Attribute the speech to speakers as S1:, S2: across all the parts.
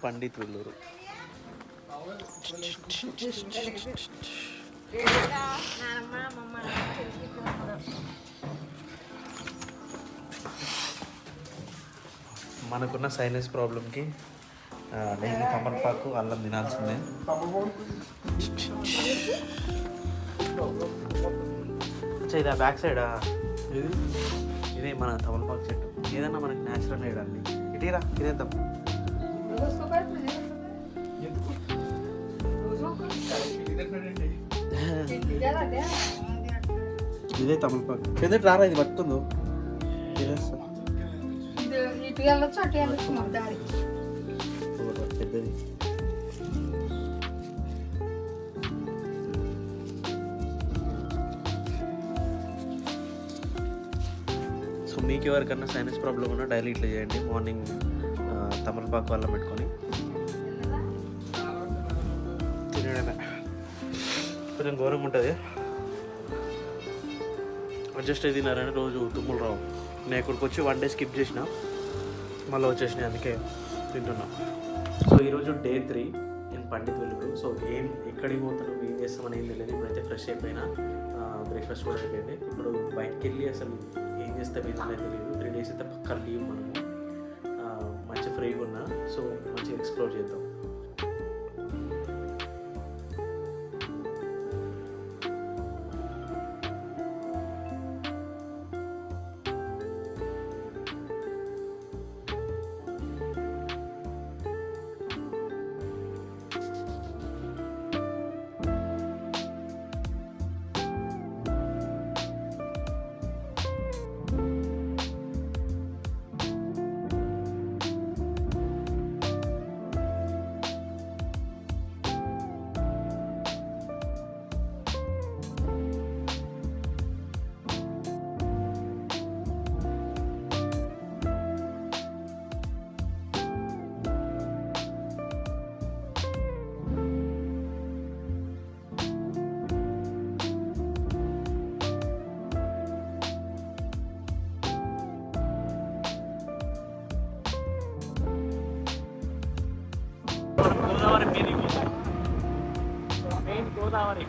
S1: పండిత్ వెల్లూరు. మనకున్న సైనస్ ప్రాబ్లంకి నేను తమలపాకు అల్లం తినాల్సిందే. ఇదా బ్యాక్ సైడా ఇదే మన తమలపాకు చెట్టు. ఏదన్నా మనకి న్యాచురల్ వేయడాన్ని ఇటీరా తినేద్దాం. ఇదే తమలపాకు ఎందుకు రారా, ఇది పట్టుకుందో పెద్దది. సో మీకు ఎవరికన్నా సైనస్ ప్రాబ్లం ఉన్నా డైలీ ఇట్లా చేయండి. మార్నింగ్ తమలపాకు అల్లం పెట్టుకొని తినడమే. కొంచెం ఘోరంగా ఉంటుంది. అడ్జస్ట్ అయి తినారని రోజు తుమ్ములు రావు. నేను ఇక్కడికి వచ్చి 1 డే స్కిప్ చేసిన, మళ్ళీ వచ్చేసినాయి, అందుకే తింటున్నా. సో ఈరోజు డే 3 నేను పండిత్ వెల్లూరు. సో ఎక్కడికి పోతాను, ఏం చేస్తామని ఏం తెలియదు. ఇప్పుడైతే ఫ్రెష్ అయిపోయినా, బ్రేక్ఫాస్ట్ కూడా అయిపోయింది. ఇప్పుడు బయటకు వెళ్ళి అసలు ఏం చేస్తాం ఏంటనే తెలియదు. 3 days అయితే పక్కా లీవ్ మనము. మంచి ఫ్రీగా ఉన్నా, సో మంచిగా ఎక్స్ప్లోర్ చేద్దాం. గోదావరి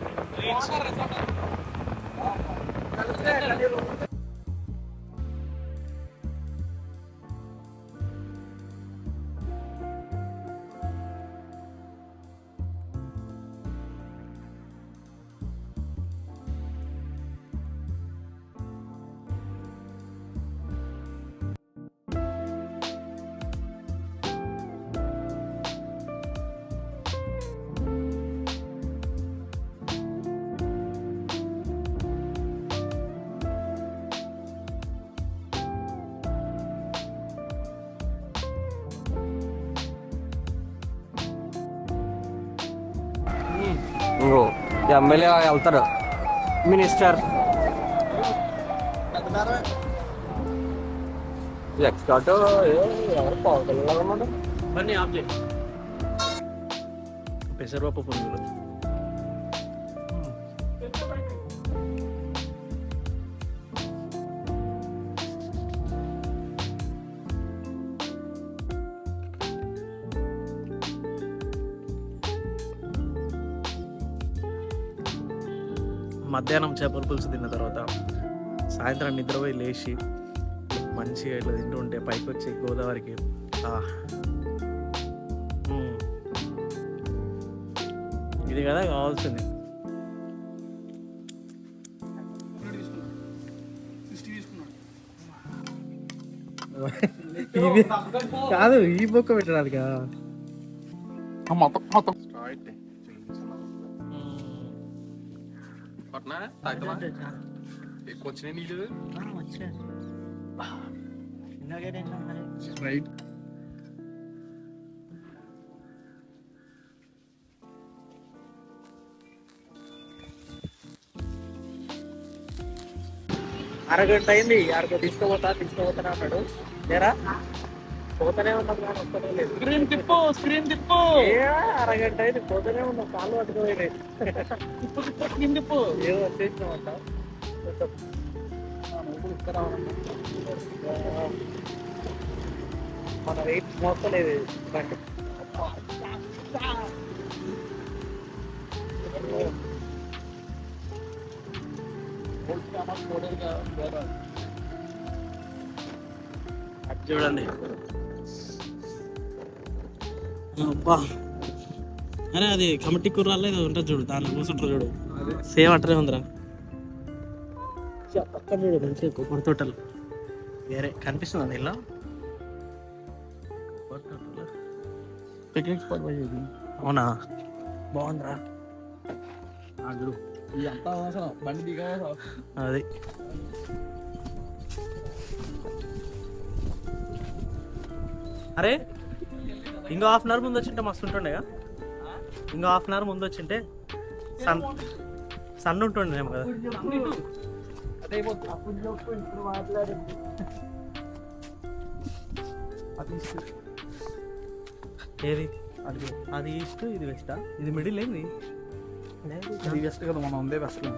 S2: ఎమ్మెల్యే వెళ్తారు, మినిస్టర్ ఎక్స్పర్ట్ ఎవరు పోగలన్నమాట.
S1: బన్నీ ఆప్లే పెసరపప్పు పునుగులు. మధ్యాహ్నం చేపల పులుసు తిన్న తర్వాత సాయంత్రం నిద్రపోయి లేచి మంచిగా ఇట్లా తింటూ ఉంటే పైకి వచ్చి గోదావరికి ఇది కదా కావాల్సింది. కాదు ఈ బొక్క పెట్టడానికి
S2: వచ్చినాయి నీళ్ళు
S1: రైట్. అరగంట అయింది. అరకు తీసుకుపోతానే అన్నాడు. లేరా పోతూనే ఉన్నాం కానీ వస్తూనే లేదు. స్క్రీన్ తిప్పు అరగంట అయింది, పోతూనే ఉన్నాం. కాళ్ళు పట్టుకోలేదు. తిప్పు ఏదో వచ్చేసినామంట. మన వెయిట్ మోస్తలేదు బండి. చూడండి అబ్బా. అరే అది కమిటీ కూరలో ఏదో ఉంటుంది చూడు, దాంట్లో కూర్చుంటారు చూడు, సేమ్ అట్లనే ఉందిరా. పక్కన చూడు మంచిగా కొబ్బరి తోటలు వేరే కనిపిస్తుంది ఇలా.
S2: పిక్నిక్ స్పాట్ పోయి
S1: అవునా, బాగుందిరా.
S2: చూడు ఇదంతా అవసరం బండి దిగా
S1: అది అరే ఇంకో హాఫ్ అన్ అవర్ ముందు వచ్చింటే మస్తు ఉంటుండేగా. ఇంకో హాఫ్ అన్ అవర్ ముందు వచ్చింటే సన్ ఉంటుండేమో కదా.
S2: అదే ఇప్పుడు మాట్లాడు.
S1: ఏది అది ఈస్ట్, ఇది వెస్టా? ఇది మిడిల్ ఏంది?
S2: ఇది వెస్ట్ కదా, మనం ఉందే వెస్ట్.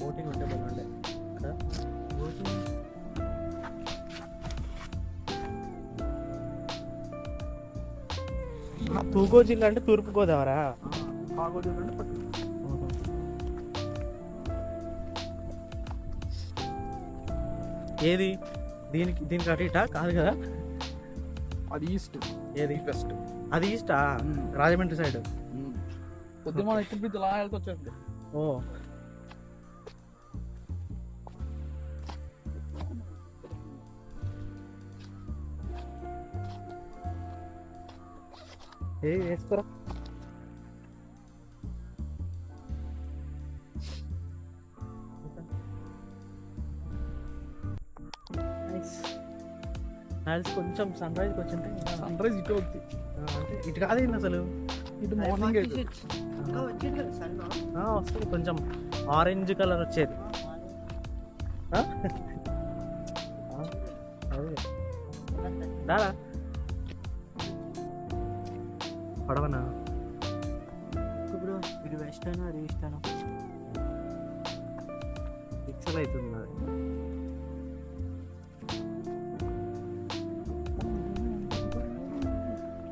S1: బోటింగ్ ఉంటే బాగుండే కదా. తూగో జిల్లా అంటే తూర్పు గోదావరా? ఏది దీనికి అటు ఇటా కాదు కదా.
S2: అది ఈస్ట్,
S1: ఏది
S2: వెస్ట్.
S1: అది ఈస్టా? రాజమండ్రి సైడ్.
S2: కొద్దిగా మనం ఎక్కడ బ్రిడ్జ్ అలా వెళ్తే వచ్చేది.
S1: ఓ ఏ వేసుకోరా. కొంచెం సన్ రైజ్కి వచ్చింటే
S2: సన్ రైజ్ ఇటు అవుతుంది,
S1: అంటే ఇటు కాదేంది అసలు.
S2: ఇటు మార్నింగ్ అయితే
S1: వస్తుంది, కొంచెం ఆరెంజ్ కలర్ వచ్చేది. దాదా పడవనా? ఇప్పుడు ఇది వెస్ట్ అయినా అది ఈస్ట్ అయినా పిక్చర్ అవుతుంది అది.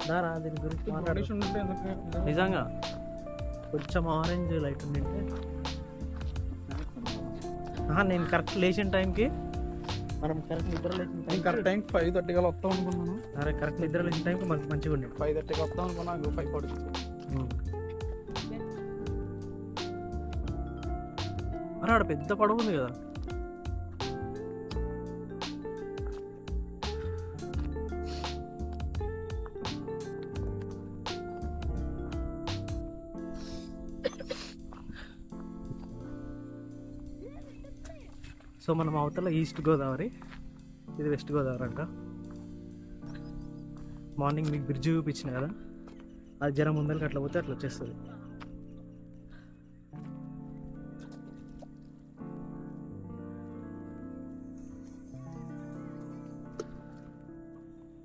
S1: దారా దీని గురించి మాట్లాడు. నిజంగా కొంచెం ఆరెంజ్ లైట్ ఉండింటే. నేను కరెక్ట్ లేచిన టైంకి, మనం కరెక్ట్ నిద్ర లేచిన టైం,
S2: కరెక్ట్ టైం 5:30 కల్లా వస్తాం అనుకున్నాను.
S1: అరే కరెక్ట్ నిద్ర లేచిన టైంకి మంచిగా ఉండే.
S2: 5:30కి వస్తాం అనుకున్నాను, 5:40.
S1: అరే ఆడ పెద్ద పడవ ఉంది కదా. సో మనం అవతల ఈస్ట్ గోదావరి, ఇది వెస్ట్ గోదావరి అంట. మార్నింగ్ మీకు బ్రిడ్జ్ చూపించిన కదా, అది జర ముందరికి అట్లా పోతే అట్లా వచ్చేస్తుంది.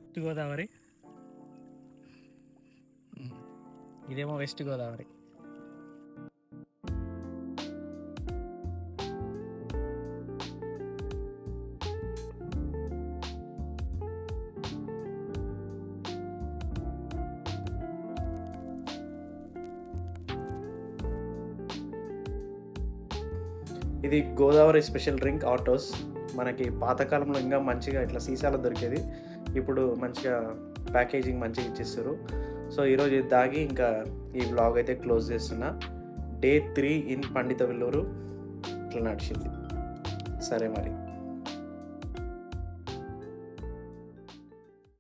S1: ఈస్ట్ గోదావరి, ఇదేమో వెస్ట్ గోదావరి. ఇది గోదావరి స్పెషల్ డ్రింక్ ఆటోస్. మనకి పాతకాలంలో ఇంకా మంచిగా ఇట్లా సీసాలో దొరికేది, ఇప్పుడు మంచిగా ప్యాకేజింగ్ మంచిగా ఇచ్చేస్తారు. సో ఈరోజు ఇది తాగి ఇంకా ఈ వ్లాగ్ అయితే క్లోజ్ చేస్తున్నా. Day 3 ఇన్ పండిత వెల్లూరు ఇట్లా నడిచింది. సరే మరి.